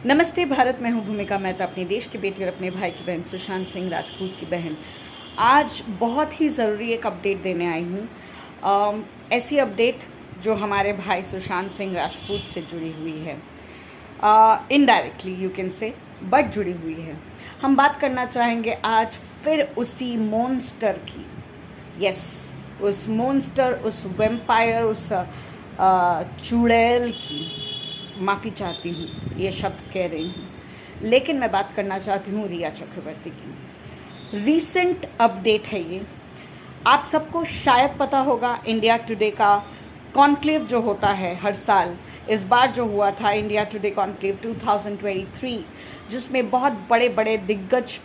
नमस्ते भारत, मैं हूँ भूमिका मेहता, अपने देश की बेटी और अपने भाई की बहन सुशांत सिंह राजपूत की बहन। आज बहुत ही ज़रूरी एक अपडेट देने आई हूँ। ऐसी अपडेट जो हमारे भाई सुशांत सिंह राजपूत से जुड़ी हुई है, indirectly you can say, but जुड़ी हुई है। हम बात करना चाहेंगे आज फिर उसी मॉन्स्टर की। यस, उस मॉन्स्टर, उस वेम्पायर, उस चुड़ैल की। माफ़ी चाहती हूँ ये शब्द कह रही हूँ, लेकिन मैं बात करना चाहती हूँ रिया चक्रवर्ती की। रीसेंट अपडेट है ये। आप सबको शायद पता होगा, इंडिया टुडे का कॉन्क्लेव जो होता है हर साल, इस बार जो हुआ था इंडिया टुडे कॉन्क्लेव 2023, जिसमें बहुत बड़े बड़े दिग्गज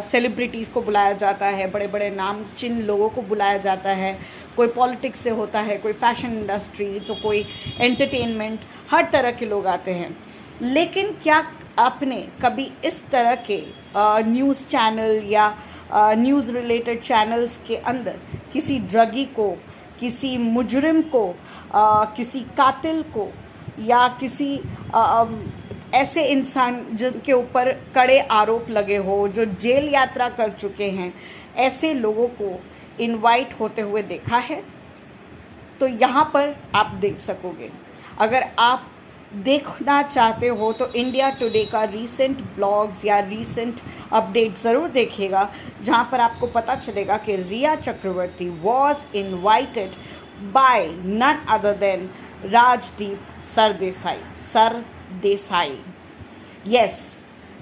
सेलिब्रिटीज़ को बुलाया जाता है, बड़े बड़े नामचीन लोगों को बुलाया जाता है। कोई पॉलिटिक्स से होता है, कोई फैशन इंडस्ट्री, तो कोई एंटरटेनमेंट, हर तरह के लोग आते हैं। लेकिन क्या आपने कभी इस तरह के न्यूज़ चैनल या न्यूज़ रिलेटेड चैनल्स के अंदर किसी ड्रगी को, किसी मुजरिम को, किसी कातिल को या किसी ऐसे इंसान जिनके ऊपर कड़े आरोप लगे हो, जो जेल यात्रा कर चुके हैं, ऐसे लोगों को इनवाइट होते हुए देखा है? तो यहाँ पर आप देख सकोगे। अगर आप देखना चाहते हो तो इंडिया टुडे का रीसेंट ब्लॉग्स या रीसेंट अपडेट ज़रूर देखिएगा, जहाँ पर आपको पता चलेगा कि Riya Chakraborty was invited by none other than Rajdeep Sardesai. Yes,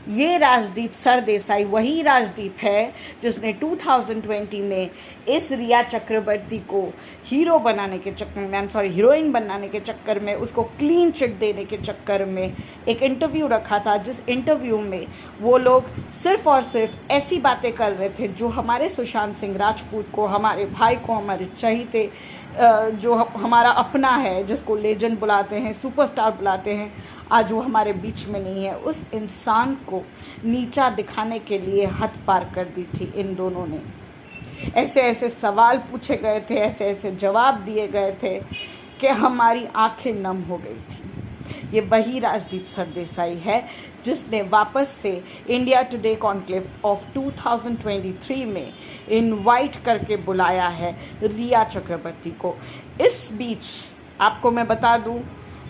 ये राजदीप सरदेसाई वही राजदीप है जिसने 2020 में इस रिया चक्रवर्ती को हीरो बनाने के चक्कर में, हीरोइन बनाने के चक्कर में, उसको क्लीन चिट देने के चक्कर में एक इंटरव्यू रखा था, जिस इंटरव्यू में वो लोग सिर्फ और सिर्फ ऐसी बातें कर रहे थे जो हमारे सुशांत सिंह राजपूत को, हमारे भाई को, हमारे चहीते, जो हमारा अपना है, जिसको लेजेंड बुलाते हैं, सुपरस्टार बुलाते हैं, आज वो हमारे बीच में नहीं है। उस इंसान को नीचा दिखाने के लिए हद पार कर दी थी इन दोनों ने। ऐसे ऐसे सवाल पूछे गए थे, ऐसे ऐसे जवाब दिए गए थे कि हमारी आंखें नम हो गई थी। ये वही राजदीप सरदेसाई है जिसने वापस से इंडिया टुडे कॉन्क्लेव ऑफ 2023 में इनवाइट करके बुलाया है रिया चक्रवर्ती को। इस बीच आपको मैं बता दूं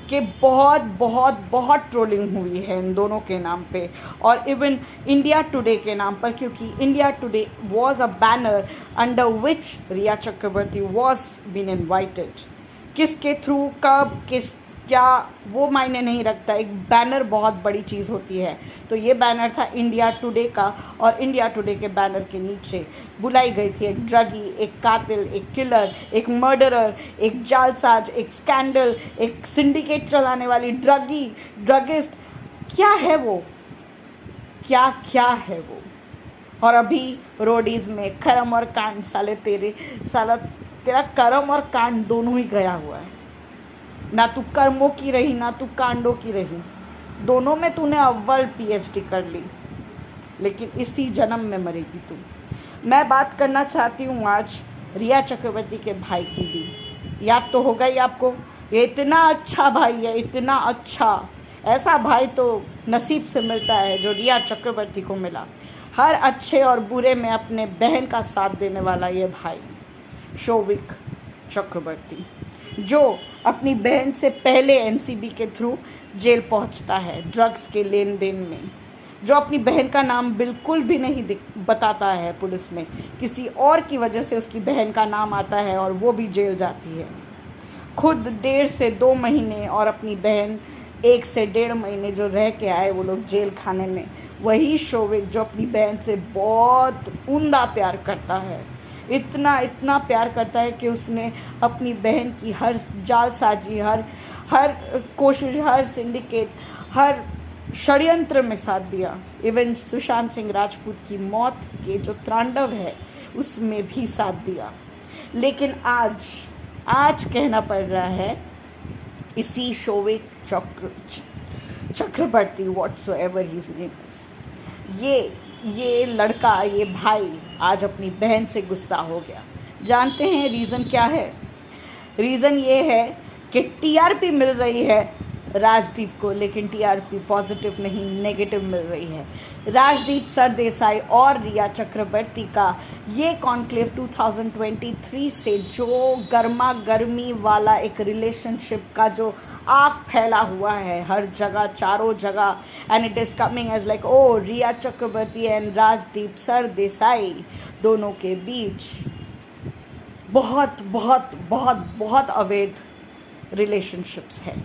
कि बहुत बहुत बहुत ट्रोलिंग हुई है इन दोनों के नाम पे, और इवन इंडिया टुडे के नाम पर, क्योंकि India Today was a banner under which Riya Chakraborty was been invited. किसके थ्रू, कब, किस, क्या, वो मायने नहीं रखता। एक बैनर बहुत बड़ी चीज़ होती है। तो ये बैनर था इंडिया टुडे का, और इंडिया टुडे के बैनर के नीचे बुलाई गई थी एक ड्रगी, एक कातिल, एक किलर, एक मर्डरर, एक जालसाज, एक स्कैंडल, एक सिंडिकेट चलाने वाली ड्रगिस्ट। क्या है वो, क्या क्या है वो। और अभी रोडीज़ में कर्म और कांड, तेरा कर्म और कांड दोनों ही गया हुआ है। ना तू कर्मों की रही, ना तू कांडों की रही। दोनों में तूने अव्वल पीएचडी कर ली, लेकिन इसी जन्म में मरेगी तू। मैं बात करना चाहती हूँ आज रिया चक्रवर्ती के भाई की भी। याद तो होगा ही आपको, ये इतना अच्छा भाई है, इतना अच्छा। ऐसा भाई तो नसीब से मिलता है जो रिया चक्रवर्ती को मिला। हर अच्छे और बुरे में अपने बहन का साथ देने वाला ये भाई शोविक चक्रवर्ती, जो अपनी बहन से पहले एनसीबी के थ्रू जेल पहुंचता है ड्रग्स के लेन देन में, जो अपनी बहन का नाम बिल्कुल भी नहीं बताता है पुलिस में, किसी और की वजह से उसकी बहन का नाम आता है और वो भी जेल जाती है। खुद 1.5 से 2 महीने और अपनी बहन 1 से 1.5 महीने जो रह के आए वो लोग जेल खाने में, वही शोविक जो अपनी बहन से बहुत उम्दा प्यार करता है, इतना प्यार करता है कि उसने अपनी बहन की हर जालसाजी, हर कोशिश, हर सिंडिकेट, हर षड्यंत्र में साथ दिया। इवन सुशांत सिंह राजपूत की मौत के जो तांडव है उसमें भी साथ दिया। लेकिन आज कहना पड़ रहा है इसी शोविक चक्रवर्ती, व्हाट्सोएवर हिज नेम इज, ये लड़का, ये भाई आज अपनी बहन से गुस्सा हो गया। जानते हैं रीज़न क्या है? रीज़न ये है कि टीआरपी मिल रही है राजदीप को, लेकिन टीआरपी पॉजिटिव नहीं नेगेटिव मिल रही है। राजदीप सरदेसाई और रिया चक्रवर्ती का ये कॉन्क्लेव 2023 से जो गर्मा गर्मी वाला एक रिलेशनशिप का जो आग फैला हुआ है हर जगह, चारों जगह, and it is coming as like oh Riya Chakraborty and Rajdeep Sardesai दोनों के बीच बहुत बहुत बहुत बहुत अवैध रिलेशनशिप्स है।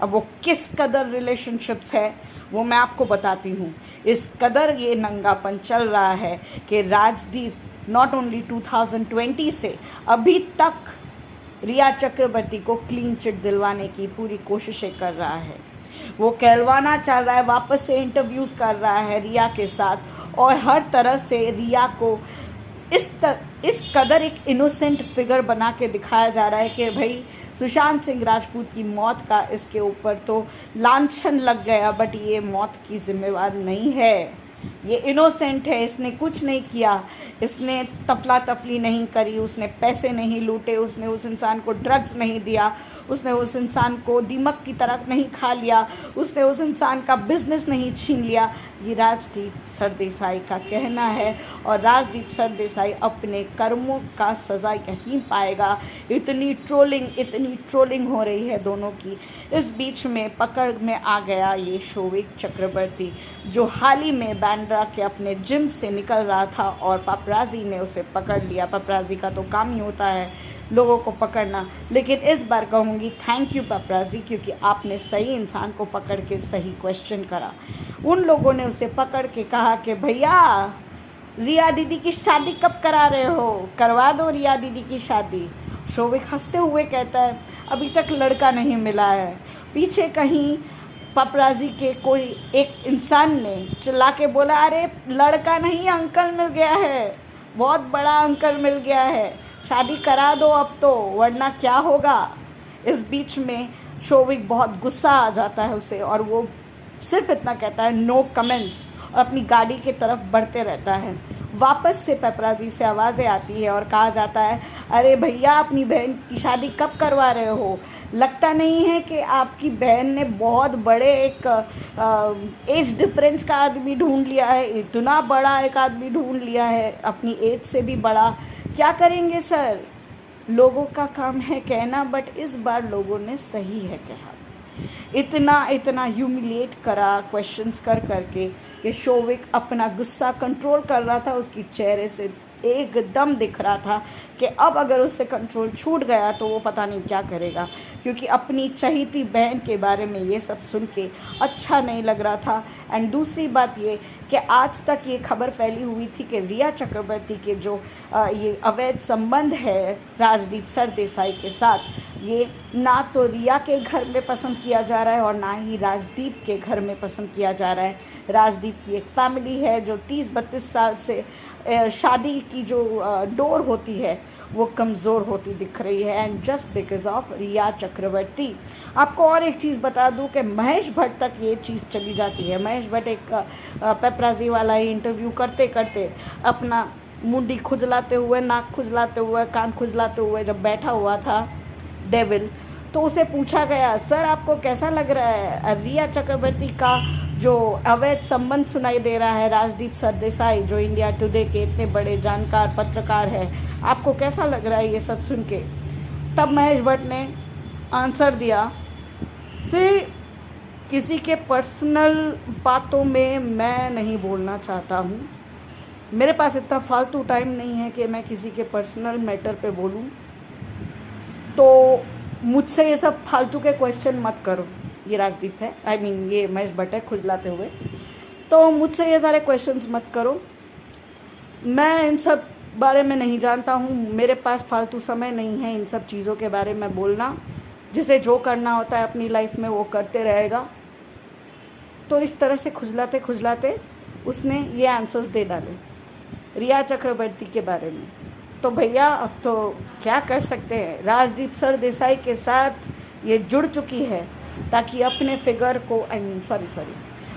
अब वो किस कदर रिलेशनशिप्स है वो मैं आपको बताती हूँ। इस कदर ये नंगापन चल रहा है कि राजदीप नॉट ओनली 2020 से अभी तक रिया चक्रवर्ती को क्लीन चिट दिलवाने की पूरी कोशिशें कर रहा है। वो कहलवाना चाह रहा है, वापस से इंटरव्यूज़ कर रहा है रिया के साथ, और हर तरह से रिया को इस कदर एक इनोसेंट फिगर बना के दिखाया जा रहा है कि भाई सुशांत सिंह राजपूत की मौत का इसके ऊपर तो लांछन लग गया, बट ये मौत की जिम्मेवार नहीं है, ये इनोसेंट है, इसने कुछ नहीं किया, इसने तफला तफली नहीं करी, उसने पैसे नहीं लूटे, उसने उस इंसान को ड्रग्स नहीं दिया, उसने उस इंसान को दीमक की तरह नहीं खा लिया, उसने उस इंसान का बिजनेस नहीं छीन लिया। ये राजदीप सरदेसाई का कहना है, और राजदीप सरदेसाई अपने कर्मों का सज़ा यहीं पाएगा। इतनी ट्रोलिंग हो रही है दोनों की। इस बीच में पकड़ में आ गया ये शोविक चक्रवर्ती, जो हाल ही में बांद्रा के अपने जिम से निकल रहा था और पापराजी ने उसे पकड़ लिया। पापराजी का तो काम ही होता है लोगों को पकड़ना, लेकिन इस बार कहूँगी थैंक यू पापराजी, क्योंकि आपने सही इंसान को पकड़ के सही क्वेश्चन करा। उन लोगों ने उसे पकड़ के कहा कि भैया रिया दीदी की शादी कब करा रहे हो, करवा दो रिया दीदी की शादी। शोविक हंसते हुए कहता है अभी तक लड़का नहीं मिला है। पीछे कहीं पापराजी के कोई एक इंसान ने चिल्ला के बोला अरे लड़का नहीं अंकल मिल गया है, बहुत बड़ा अंकल मिल गया है, शादी करा दो अब तो, वरना क्या होगा। इस बीच में शोविक बहुत गुस्सा आ जाता है उसे, और वो सिर्फ इतना कहता है नो कमेंट्स, और अपनी गाड़ी की तरफ बढ़ते रहता है। वापस से पेपराजी से आवाज़ें आती है और कहा जाता है अरे भैया अपनी बहन की शादी कब करवा रहे हो, लगता नहीं है कि आपकी बहन ने बहुत बड़े एक एज डिफरेंस का आदमी ढूंढ लिया है, इतना बड़ा एक आदमी ढूंढ लिया है अपनी एज से भी बड़ा, क्या करेंगे सर। लोगों का काम है कहना, बट इस बार लोगों ने सही है कहा। इतना ह्यूमिलिएट करा क्वेश्चंस कर करके कि शोविक अपना गुस्सा कंट्रोल कर रहा था। उसकी चेहरे से एकदम दिख रहा था कि अब अगर उससे कंट्रोल छूट गया तो वो पता नहीं क्या करेगा, क्योंकि अपनी चहीती बहन के बारे में ये सब सुन के अच्छा नहीं लग रहा था। एंड दूसरी बात ये कि आज तक ये खबर फैली हुई थी कि रिया चक्रवर्ती के जो ये अवैध संबंध है राजदीप सरदेसाई के साथ, ये ना तो रिया के घर में पसंद किया जा रहा है और ना ही राजदीप के घर में पसंद किया जा रहा है। राजदीप की एक फैमिली है जो 30-32 साल से शादी की जो डोर होती है वो कमज़ोर होती दिख रही है, एंड जस्ट बिकॉज ऑफ रिया चक्रवर्ती। आपको और एक चीज़ बता दूं कि महेश भट्ट तक ये चीज़ चली जाती है। महेश भट्ट एक पेपराजी वाला ही इंटरव्यू करते करते अपना मुंडी खुजलाते हुए, नाक खुजलाते हुए, कान खुजलाते हुए जब बैठा हुआ था डेविल, तो उसे पूछा गया सर आपको कैसा लग रहा है रिया चक्रवर्ती का जो अवैध संबंध सुनाई दे रहा है राजदीप सरदेसाई जो इंडिया टुडे के इतने बड़े जानकार पत्रकार है, आपको कैसा लग रहा है ये सब सुन के। तब महेश भट्ट ने आंसर दिया से किसी के पर्सनल बातों में मैं नहीं बोलना चाहता हूँ, मेरे पास इतना फालतू टाइम नहीं है कि मैं किसी के पर्सनल मैटर पे बोलूँ, तो मुझसे ये सब फालतू के क्वेश्चन मत करो। ये राजदीप है, आई मीन ये महेश भट्ट है खुजलाते हुए, तो मुझसे ये सारे क्वेश्चंस मत करो, मैं इन सब बारे में नहीं जानता हूँ, मेरे पास फालतू समय नहीं है इन सब चीज़ों के बारे में बोलना, जिसे जो करना होता है अपनी लाइफ में वो करते रहेगा। तो इस तरह से खुजलाते खुजलाते उसने ये आंसर्स दे डाले रिया चक्रवर्ती के बारे में। तो भैया अब तो क्या कर सकते हैं, राजदीप सरदेसाई के साथ ये जुड़ चुकी है ताकि अपने फिगर को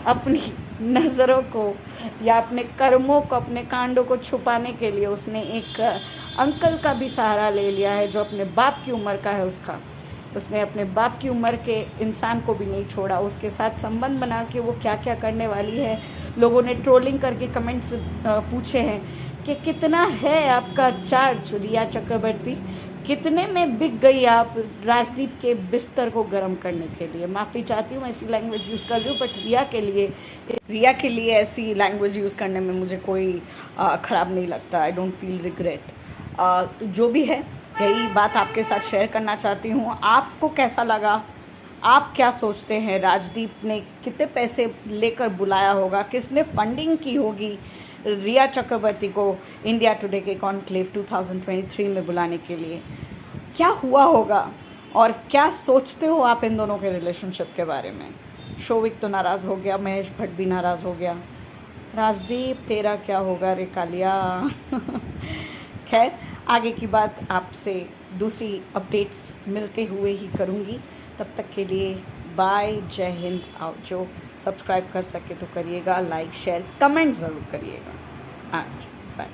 अपनी नज़रों को या अपने कर्मों को, अपने कांडों को छुपाने के लिए उसने एक अंकल का भी सहारा ले लिया है जो अपने बाप की उम्र का है उसका। उसने अपने बाप की उम्र के इंसान को भी नहीं छोड़ा, उसके साथ संबंध बना के वो क्या क्या करने वाली है। लोगों ने ट्रोलिंग करके कमेंट्स पूछे हैं कि कितना है आपका चार्ज रिया चक्रवर्ती, कितने में बिक गई आप राजदीप के बिस्तर को गर्म करने के लिए। माफ़ी चाहती हूँ ऐसी लैंग्वेज यूज़ कर रही हूँ, बट रिया के लिए ऐसी लैंग्वेज यूज़ करने में मुझे कोई ख़राब नहीं लगता। I don't feel regret. जो भी है, यही बात आपके साथ शेयर करना चाहती हूँ। आपको कैसा लगा? आप क्या सोचते हैं? राजदीप ने कितने पैसे लेकर बुलाया होगा? किसने फंडिंग की होगी रिया चक्रवर्ती को इंडिया टुडे के कॉन्क्लेव 2023 में बुलाने के लिए? क्या हुआ होगा और क्या सोचते हो आप इन दोनों के रिलेशनशिप के बारे में? शोविक तो नाराज़ हो गया, महेश भट्ट भी नाराज़ हो गया। राजदीप तेरा क्या होगा रे कालिया? खैर, आगे की बात आपसे दूसरी अपडेट्स मिलते हुए ही करूँगी। तब तक के लिए बाय, जय हिंद। आओ, जो सब्सक्राइब कर सके तो करिएगा, लाइक शेयर कमेंट ज़रूर करिएगा। आज बाय।